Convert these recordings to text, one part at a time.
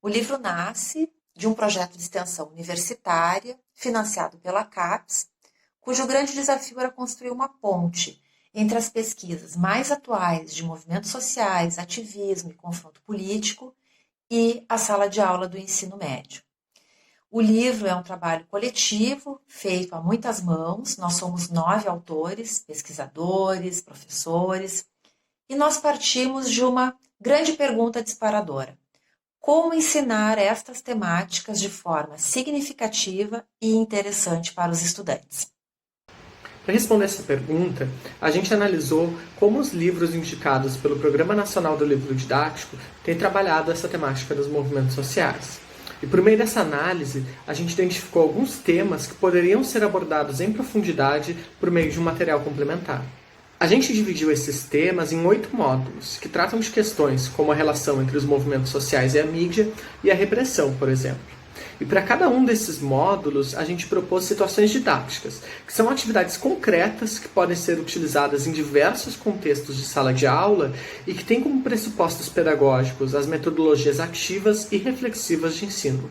O livro nasce de um projeto de extensão universitária financiado pela CAPES, cujo grande desafio era construir uma ponte entre as pesquisas mais atuais de movimentos sociais, ativismo e confronto político e a sala de aula do ensino médio. O livro é um trabalho coletivo, feito a muitas mãos. Nós somos 9 autores, pesquisadores, professores, e nós partimos de uma grande pergunta disparadora: como ensinar estas temáticas de forma significativa e interessante para os estudantes? Para responder essa pergunta, a gente analisou como os livros indicados pelo Programa Nacional do Livro Didático têm trabalhado essa temática dos movimentos sociais. E por meio dessa análise, a gente identificou alguns temas que poderiam ser abordados em profundidade por meio de um material complementar. A gente dividiu esses temas em 8 módulos, que tratam de questões como a relação entre os movimentos sociais e a mídia e a repressão, por exemplo. E para cada um desses módulos, a gente propôs situações didáticas, que são atividades concretas que podem ser utilizadas em diversos contextos de sala de aula e que têm como pressupostos pedagógicos as metodologias ativas e reflexivas de ensino.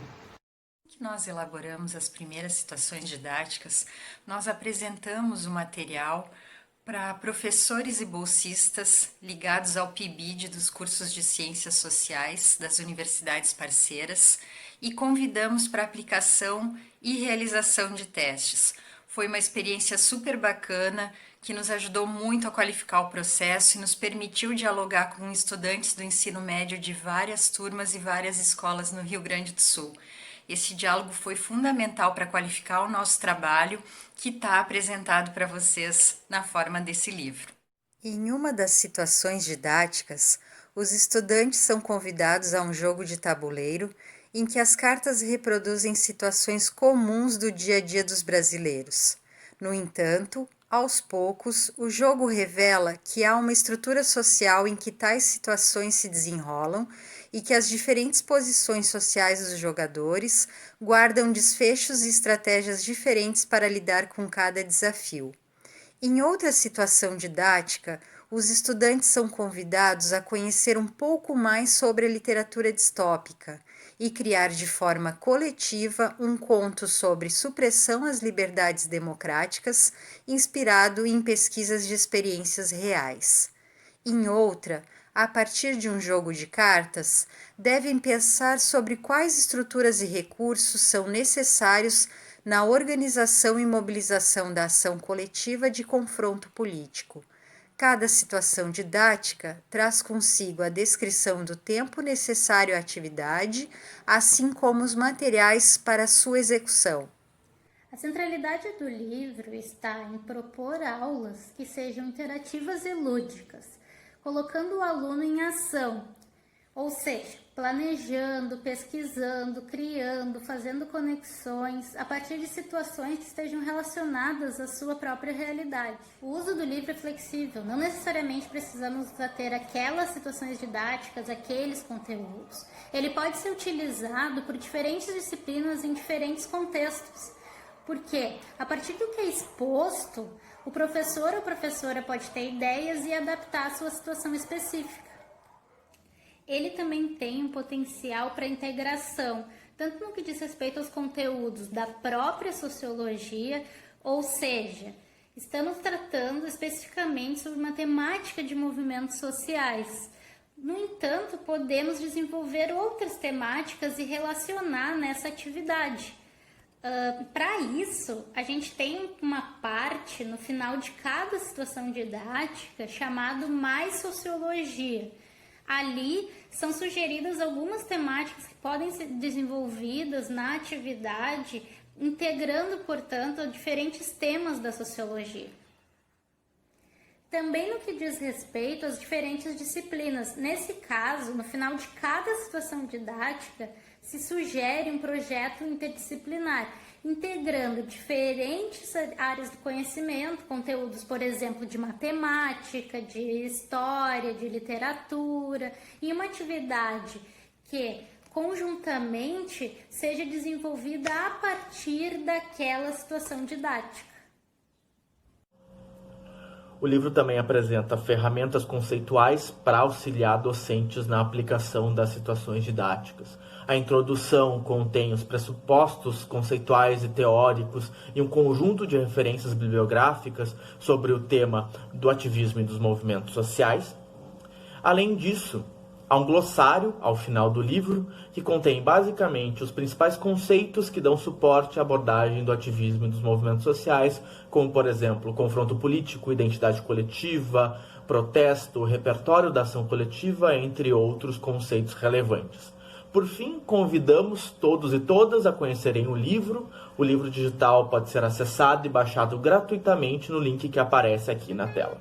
Que nós elaboramos as primeiras situações didáticas, nós apresentamos o material para professores e bolsistas ligados ao PIBID dos cursos de Ciências Sociais das universidades parceiras e convidamos para aplicação e realização de testes. Foi uma experiência super bacana que nos ajudou muito a qualificar o processo e nos permitiu dialogar com estudantes do ensino médio de várias turmas e várias escolas no Rio Grande do Sul. Esse diálogo foi fundamental para qualificar o nosso trabalho, que está apresentado para vocês na forma desse livro. Em uma das situações didáticas, os estudantes são convidados a um jogo de tabuleiro em que as cartas reproduzem situações comuns do dia a dia dos brasileiros. No entanto, aos poucos, o jogo revela que há uma estrutura social em que tais situações se desenrolam e que as diferentes posições sociais dos jogadores guardam desfechos e estratégias diferentes para lidar com cada desafio. Em outra situação didática, os estudantes são convidados a conhecer um pouco mais sobre a literatura distópica e criar de forma coletiva um conto sobre supressão às liberdades democráticas, inspirado em pesquisas de experiências reais. Em outra, a partir de um jogo de cartas, devem pensar sobre quais estruturas e recursos são necessários na organização e mobilização da ação coletiva de confronto político. Cada situação didática traz consigo a descrição do tempo necessário à atividade, assim como os materiais para sua execução. A centralidade do livro está em propor aulas que sejam interativas e lúdicas, colocando o aluno em ação, ou seja, planejando, pesquisando, criando, fazendo conexões a partir de situações que estejam relacionadas à sua própria realidade. O uso do livro é flexível, não necessariamente precisamos ter aquelas situações didáticas, aqueles conteúdos. Ele pode ser utilizado por diferentes disciplinas em diferentes contextos, porque a partir do que é exposto, o professor ou professora pode ter ideias e adaptar a sua situação específica. Ele também tem um potencial para integração, tanto no que diz respeito aos conteúdos da própria sociologia, ou seja, estamos tratando especificamente sobre uma temática de movimentos sociais. No entanto, podemos desenvolver outras temáticas e relacionar nessa atividade. Para isso, a gente tem uma parte no final de cada situação didática chamado Mais Sociologia. Ali são sugeridas algumas temáticas que podem ser desenvolvidas na atividade, integrando, portanto, diferentes temas da sociologia. Também no que diz respeito às diferentes disciplinas. Nesse caso, no final de cada situação didática, se sugere um projeto interdisciplinar, integrando diferentes áreas do conhecimento, conteúdos, por exemplo, de matemática, de história, de literatura, e uma atividade que conjuntamente seja desenvolvida a partir daquela situação didática. O livro também apresenta ferramentas conceituais para auxiliar docentes na aplicação das situações didáticas. A introdução contém os pressupostos conceituais e teóricos e um conjunto de referências bibliográficas sobre o tema do ativismo e dos movimentos sociais. Além disso, há um glossário ao final do livro que contém basicamente os principais conceitos que dão suporte à abordagem do ativismo e dos movimentos sociais, como, por exemplo, confronto político, identidade coletiva, protesto, repertório da ação coletiva, entre outros conceitos relevantes. Por fim, convidamos todos e todas a conhecerem o livro. O livro digital pode ser acessado e baixado gratuitamente no link que aparece aqui na tela.